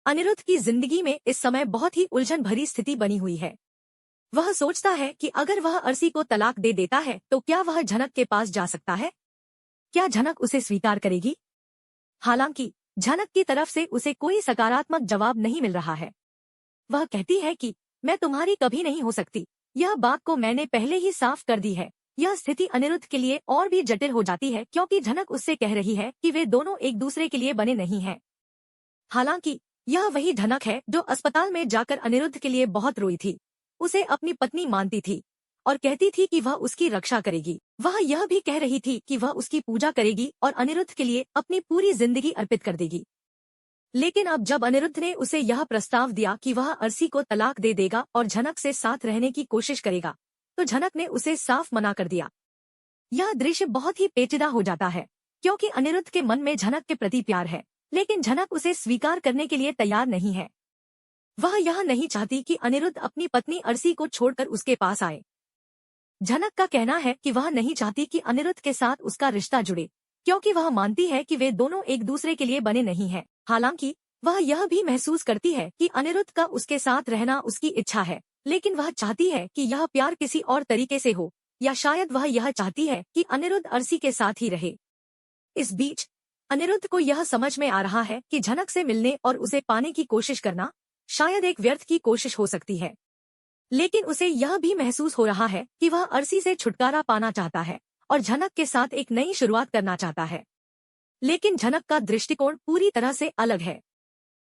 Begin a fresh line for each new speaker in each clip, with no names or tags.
अनिरुद्ध की जिंदगी में इस समय बहुत ही उलझन भरी स्थिति बनी हुई है। वह सोचता है कि अगर वह अर्सी को तलाक दे देता है तो क्या वह झनक के पास जा सकता है? क्या झनक उसे स्वीकार करेगी? हालांकि झनक की तरफ से उसे कोई सकारात्मक जवाब नहीं मिल रहा है। वह कहती है कि मैं तुम्हारी कभी नहीं हो सकती, यह बात को मैंने पहले ही साफ कर दी है। यह स्थिति अनिरुद्ध के लिए और भी जटिल हो जाती है क्योंकि झनक उससे कह रही है कि वे दोनों एक दूसरे के लिए बने नहीं हैं। हालांकि यह वही झनक है जो अस्पताल में जाकर अनिरुद्ध के लिए बहुत रोई थी। उसे अपनी पत्नी मानती थी और कहती थी कि वह उसकी रक्षा करेगी। वह यह भी कह रही थी कि वह उसकी पूजा करेगी और अनिरुद्ध के लिए अपनी पूरी जिंदगी अर्पित कर देगी। लेकिन अब जब अनिरुद्ध ने उसे यह प्रस्ताव दिया कि वह अर्सी को तलाक दे देगा और झनक से साथ रहने की कोशिश करेगा, तो झनक ने उसे साफ मना कर दिया। यह दृश्य बहुत ही पेचीदा हो जाता है क्योंकि अनिरुद्ध के मन में झनक के प्रति प्यार है, लेकिन झनक उसे स्वीकार करने के लिए तैयार नहीं है। वह यह नहीं चाहती कि अनिरुद्ध अपनी पत्नी अर्सी को छोड़कर उसके पास आए। झनक का कहना है कि वह नहीं चाहती कि अनिरुद्ध के साथ उसका रिश्ता जुड़े क्योंकि वह मानती है कि वे दोनों एक दूसरे के लिए बने नहीं हैं। हालांकि वह यह भी महसूस करती है कि अनिरुद्ध का उसके साथ रहना उसकी इच्छा है, लेकिन वह चाहती है कि यह प्यार किसी और तरीके से हो, या शायद वह यह चाहती है कि अनिरुद्ध अर्सी के साथ ही रहे। इस बीच अनिरुद्ध को यह समझ में आ रहा है कि झनक से मिलने और उसे पाने की कोशिश करना शायद एक व्यर्थ की कोशिश हो सकती है। लेकिन उसे यह भी महसूस हो रहा है कि वह अर्सी से छुटकारा पाना चाहता है और झनक के साथ एक नई शुरुआत करना चाहता है। लेकिन झनक का दृष्टिकोण पूरी तरह से अलग है।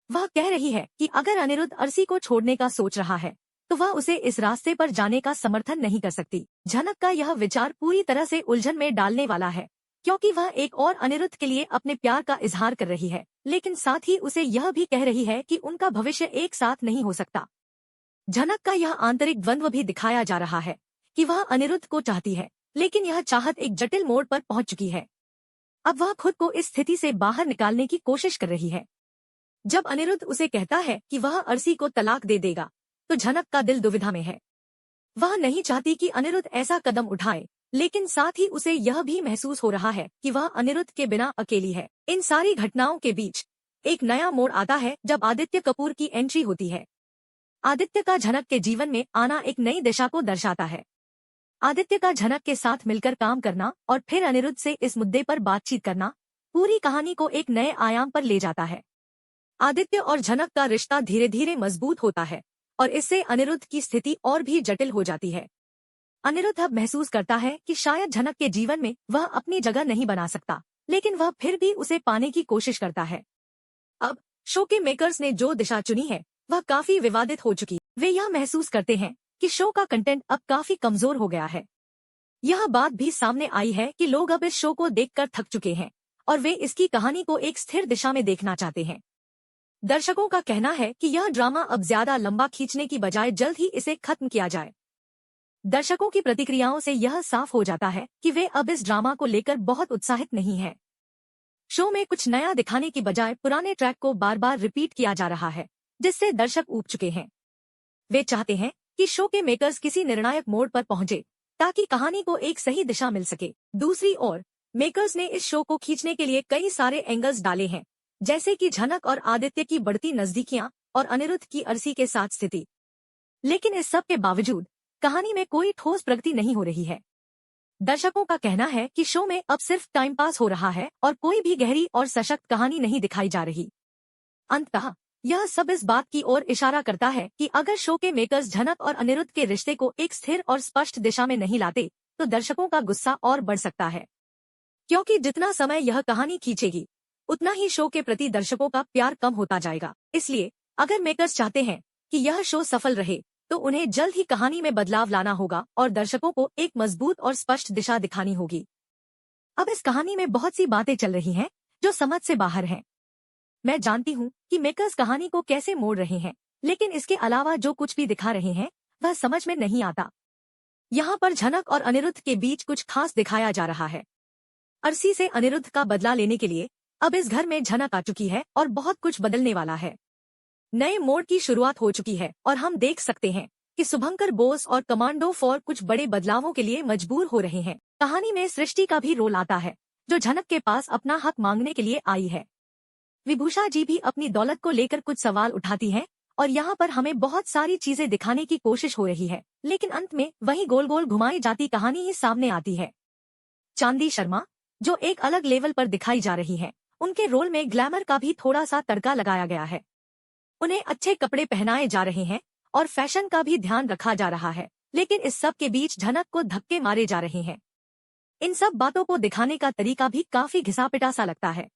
वह कह रही है कि अगर अनिरुद्ध अर्सी को छोड़ने का सोच रहा है तो वह उसे इस रास्ते पर जाने का समर्थन नहीं कर सकती। झनक का यह विचार पूरी तरह से उलझन में डालने वाला है क्योंकि वह एक और अनिरुद्ध के लिए अपने प्यार का इजहार कर रही है, लेकिन साथ ही उसे यह भी कह रही है कि उनका भविष्य एक साथ नहीं हो सकता। झनक का यह आंतरिक द्वंद्व भी दिखाया जा रहा है कि वह अनिरुद्ध को चाहती है, लेकिन यह चाहत एक जटिल मोड़ पर पहुंच चुकी है। अब वह खुद को इस स्थिति से बाहर निकालने की कोशिश कर रही है। जब अनिरुद्ध उसे कहता है कि वह अर्सी को तलाक दे देगा, तो झनक का दिल दुविधा में है। वह नहीं चाहती कि अनिरुद्ध ऐसा कदम उठाए, लेकिन साथ ही उसे यह भी महसूस हो रहा है कि वह अनिरुद्ध के बिना अकेली है। इन सारी घटनाओं के बीच एक नया मोड़ आता है जब आदित्य कपूर की एंट्री होती है। आदित्य का झनक के जीवन में आना एक नई दिशा को दर्शाता है। आदित्य का झनक के साथ मिलकर काम करना और फिर अनिरुद्ध से इस मुद्दे पर बातचीत करना पूरी कहानी को एक नए आयाम पर ले जाता है। आदित्य और झनक का रिश्ता धीरे धीरे मजबूत होता है और इससे अनिरुद्ध की स्थिति और भी जटिल हो जाती है। अनिरुद्ध अब महसूस करता है कि शायद झनक के जीवन में वह अपनी जगह नहीं बना सकता, लेकिन वह फिर भी उसे पाने की कोशिश करता है। अब शो के मेकर्स ने जो दिशा चुनी है वह काफी विवादित हो चुकी। वे यह महसूस करते हैं कि शो का कंटेंट अब काफी कमजोर हो गया है। यह बात भी सामने आई है कि लोग अब इस शो को देखकर थक चुके हैं और वे इसकी कहानी को एक स्थिर दिशा में देखना चाहते हैं। दर्शकों का कहना है कि यह ड्रामा अब ज्यादा लंबा खींचने की बजाय जल्द ही इसे खत्म किया जाए। दर्शकों की प्रतिक्रियाओं से यह साफ हो जाता है कि वे अब इस ड्रामा को लेकर बहुत उत्साहित नहीं हैं। शो में कुछ नया दिखाने की बजाय पुराने ट्रैक को बार बार रिपीट किया जा रहा है, जिससे दर्शक ऊब चुके हैं। वे चाहते हैं कि शो के मेकर्स किसी निर्णायक मोड़ पर पहुंचे ताकि कहानी को एक सही दिशा मिल सके। दूसरी ओर मेकर्स ने इस शो को खींचने के लिए कई सारे एंगल्स डाले हैं, जैसे कि झनक और आदित्य की बढ़ती नजदीकियां और अनिरुद्ध की अर्सी के साथ स्थिति। लेकिन इस सब के बावजूद कहानी में कोई ठोस प्रगति नहीं हो रही है। दर्शकों का कहना है कि शो में अब सिर्फ टाइम पास हो रहा है और कोई भी गहरी और सशक्त कहानी नहीं दिखाई जा रही। अंततः यह सब इस बात की ओर इशारा करता है कि अगर शो के मेकर्स झनक और अनिरुद्ध के रिश्ते को एक स्थिर और स्पष्ट दिशा में नहीं लाते, तो दर्शकों का गुस्सा और बढ़ सकता है। क्योंकि जितना समय यह कहानी खींचेगी, उतना ही शो के प्रति दर्शकों का प्यार कम होता जाएगा। इसलिए अगर मेकर्स चाहते हैं कि यह शो सफल रहे, तो उन्हें जल्द ही कहानी में बदलाव लाना होगा और दर्शकों को एक मजबूत और स्पष्ट दिशा दिखानी होगी। अब इस कहानी में बहुत सी बातें चल रही हैं जो समझ से बाहर हैं। मैं जानती हूँ कि मेकर्स कहानी को कैसे मोड़ रहे हैं, लेकिन इसके अलावा जो कुछ भी दिखा रहे हैं वह समझ में नहीं आता। यहाँ पर झनक और अनिरुद्ध के बीच कुछ खास दिखाया जा रहा है। अर्सी से अनिरुद्ध का बदला लेने के लिए अब इस घर में झनक आ चुकी है और बहुत कुछ बदलने वाला है। नए मोड़ की शुरुआत हो चुकी है और हम देख सकते हैं कि शुभंकर बोस और कमांडो 4 कुछ बड़े बदलावों के लिए मजबूर हो रहे हैं। कहानी में सृष्टि का भी रोल आता है, जो झनक के पास अपना हक मांगने के लिए आई है। विभूषा जी भी अपनी दौलत को लेकर कुछ सवाल उठाती है और यहाँ पर हमें बहुत सारी चीजें दिखाने की कोशिश हो रही है, लेकिन अंत में वही गोल गोल घुमाई जाती कहानी ही सामने आती है। चांदी शर्मा, जो एक अलग लेवल पर दिखाई जा रही है, उनके रोल में ग्लैमर का भी थोड़ा सा तड़का लगाया गया है। उन्हें अच्छे कपड़े पहनाए जा रहे हैं और फैशन का भी ध्यान रखा जा रहा है, लेकिन इस सब के बीच झनक को धक्के मारे जा रहे हैं। इन सब बातों को दिखाने का तरीका भी काफी घिसा-पिटा सा लगता है।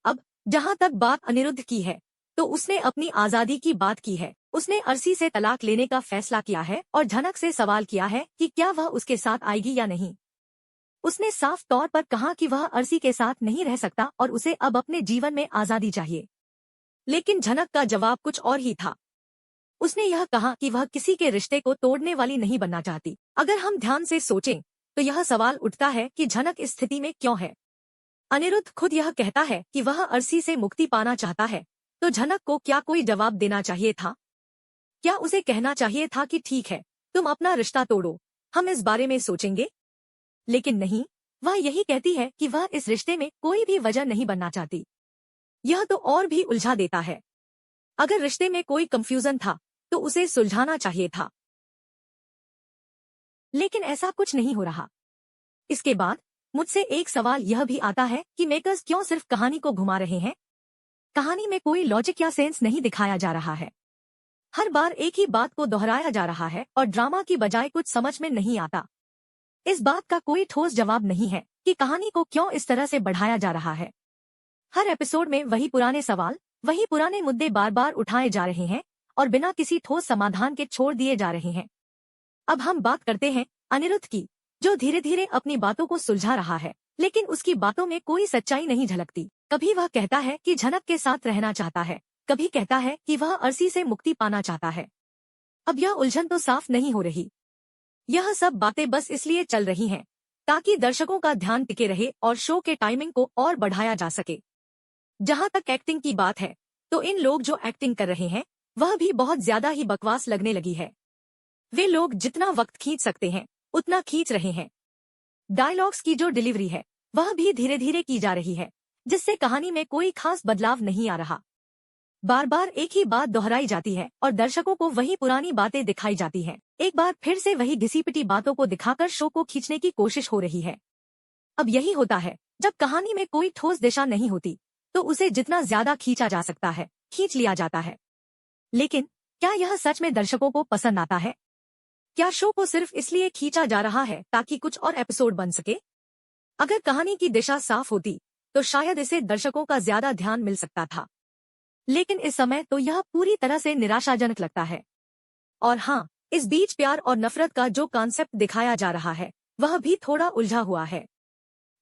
अब जहां तक बात अनिरुद्ध की है, तो उसने अपनी आजादी की बात की है। उसने अर्सी से तलाक लेने का फैसला किया है और झनक से सवाल किया है कि क्या वह उसके साथ आएगी या नहीं। उसने साफ तौर पर कहा कि वह अर्सी के साथ नहीं रह सकता और उसे अब अपने जीवन में आजादी चाहिए। लेकिन झनक का जवाब कुछ और ही था। उसने यह कहा कि वह किसी के रिश्ते को तोड़ने वाली नहीं बनना चाहती। अगर हम ध्यान से सोचें तो यह सवाल उठता है कि झनक इस स्थिति में क्यों है। अनिरुद्ध खुद यह कहता है कि वह अर्सी से मुक्ति पाना चाहता है, तो झनक को क्या कोई जवाब देना चाहिए था? क्या उसे कहना चाहिए था कि ठीक है, तुम अपना रिश्ता तोड़ो, हम इस बारे में सोचेंगे? लेकिन नहीं, वह यही कहती है कि वह इस रिश्ते में कोई भी वजह नहीं बनना चाहती। यह तो और भी उलझा देता है। अगर रिश्ते में कोई कंफ्यूजन था तो उसे सुलझाना चाहिए था, लेकिन ऐसा कुछ नहीं हो रहा। इसके बाद मुझसे एक सवाल यह भी आता है कि मेकर्स क्यों सिर्फ कहानी को घुमा रहे हैं। कहानी में कोई लॉजिक या सेंस नहीं दिखाया जा रहा है। हर बार एक ही बात को दोहराया जा रहा है और ड्रामा की बजाय कुछ समझ में नहीं आता। इस बात का कोई ठोस जवाब नहीं है कि कहानी को क्यों इस तरह से बढ़ाया जा रहा है। हर एपिसोड में वही पुराने सवाल, वही पुराने मुद्दे बार बार उठाए जा रहे हैं और बिना किसी ठोस समाधान के छोड़ दिए जा रहे हैं। अब हम बात करते हैं अनिरुद्ध की, जो धीरे धीरे अपनी बातों को सुलझा रहा है, लेकिन उसकी बातों में कोई सच्चाई नहीं झलकती। कभी वह कहता है कि झनक के साथ रहना चाहता है, कभी कहता है कि वह अर्सी से मुक्ति पाना चाहता है। अब यह उलझन तो साफ नहीं हो रही। यह सब बातें बस इसलिए चल रही हैं ताकि दर्शकों का ध्यान टिके रहे और शो के टाइमिंग को और बढ़ाया जा सके। जहां तक एक्टिंग की बात है, तो इन लोग जो एक्टिंग कर रहे हैं वह भी बहुत ज्यादा ही बकवास लगने लगी है। वे लोग जितना वक्त खींच सकते हैं उतना खींच रहे हैं। डायलॉग्स की जो डिलीवरी है वह भी धीरे धीरे की जा रही है, जिससे कहानी में कोई खास बदलाव नहीं आ रहा। बार बार एक ही बात दोहराई जाती है और दर्शकों को वही पुरानी बातें दिखाई जाती हैं। एक बार फिर से वही घिसी-पिटी बातों को दिखाकर शो को खींचने की कोशिश हो रही है। अब यही होता है, जब कहानी में कोई ठोस दिशा नहीं होती तो उसे जितना ज्यादा खींचा जा सकता है खींच लिया जाता है। लेकिन क्या यह सच में दर्शकों को पसंद आता है? क्या शो को सिर्फ इसलिए खींचा जा रहा है ताकि कुछ और एपिसोड बन सके? अगर कहानी की दिशा साफ होती तो शायद इसे दर्शकों का ज्यादा ध्यान मिल सकता था, लेकिन इस समय तो यह पूरी तरह से निराशाजनक लगता है। और हाँ, इस बीच प्यार और नफरत का जो कॉन्सेप्ट दिखाया जा रहा है वह भी थोड़ा उलझा हुआ है।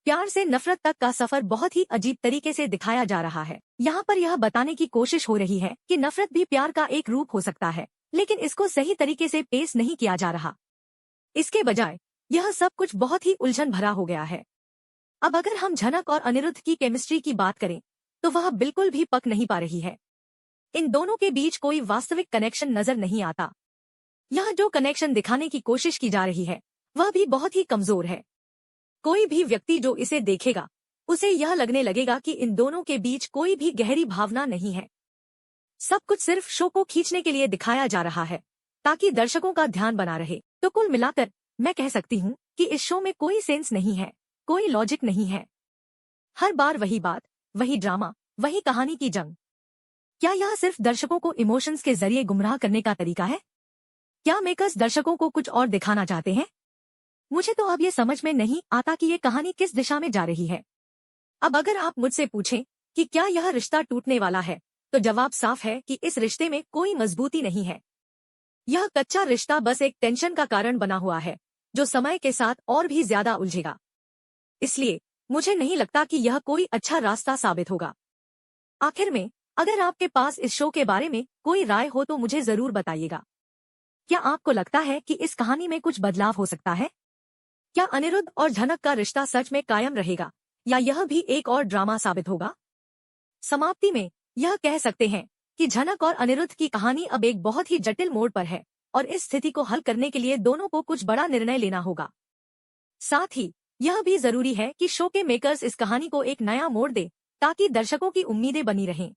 प्यार से नफरत तक का सफर बहुत ही अजीब तरीके से दिखाया जा रहा है। यहाँ पर यह बताने की कोशिश हो रही है कि नफरत भी प्यार का एक रूप हो सकता है, लेकिन इसको सही तरीके से पेश नहीं किया जा रहा। इसके बजाय यह सब कुछ बहुत ही उलझन भरा हो गया है। अब अगर हम झनक और अनिरुद्ध की केमिस्ट्री की बात करें तो वह बिल्कुल भी पक नहीं पा रही है। इन दोनों के बीच कोई वास्तविक कनेक्शन नजर नहीं आता। यह जो कनेक्शन दिखाने की कोशिश की जा रही है वह भी बहुत ही कमजोर है। कोई भी व्यक्ति जो इसे देखेगा उसे यह लगने लगेगा कि इन दोनों के बीच कोई भी गहरी भावना नहीं है। सब कुछ सिर्फ शो को खींचने के लिए दिखाया जा रहा है ताकि दर्शकों का ध्यान बना रहे। तो कुल मिलाकर मैं कह सकती हूँ कि इस शो में कोई सेंस नहीं है, कोई लॉजिक नहीं है। हर बार वही बात, वही ड्रामा, वही कहानी की जंग। क्या यह सिर्फ दर्शकों को इमोशंस के जरिए गुमराह करने का तरीका है? क्या मेकर्स दर्शकों को कुछ और दिखाना चाहते हैं? मुझे तो अब ये समझ में नहीं आता कि ये कहानी किस दिशा में जा रही है। अब अगर आप मुझसे पूछें कि क्या यह रिश्ता टूटने वाला है, तो जवाब साफ है कि इस रिश्ते में कोई मजबूती नहीं है। यह कच्चा रिश्ता बस एक टेंशन का कारण बना हुआ है जो समय के साथ और भी ज्यादा उलझेगा। इसलिए मुझे नहीं लगता कि यह कोई अच्छा रास्ता साबित होगा। आखिर में अगर आपके पास इस शो के बारे में कोई राय हो तो मुझे जरूर बताइएगा। क्या आपको लगता है कि इस कहानी में कुछ बदलाव हो सकता है? क्या अनिरुद्ध और झनक का रिश्ता सच में कायम रहेगा या यह भी एक और ड्रामा साबित होगा? समाप्ति में यह कह सकते हैं कि झनक और अनिरुद्ध की कहानी अब एक बहुत ही जटिल मोड़ पर है और इस स्थिति को हल करने के लिए दोनों को कुछ बड़ा निर्णय लेना होगा। साथ ही यह भी जरूरी है कि शो के मेकर्स इस कहानी को एक नया मोड़ दे ताकि दर्शकों की उम्मीदें बनी रहें।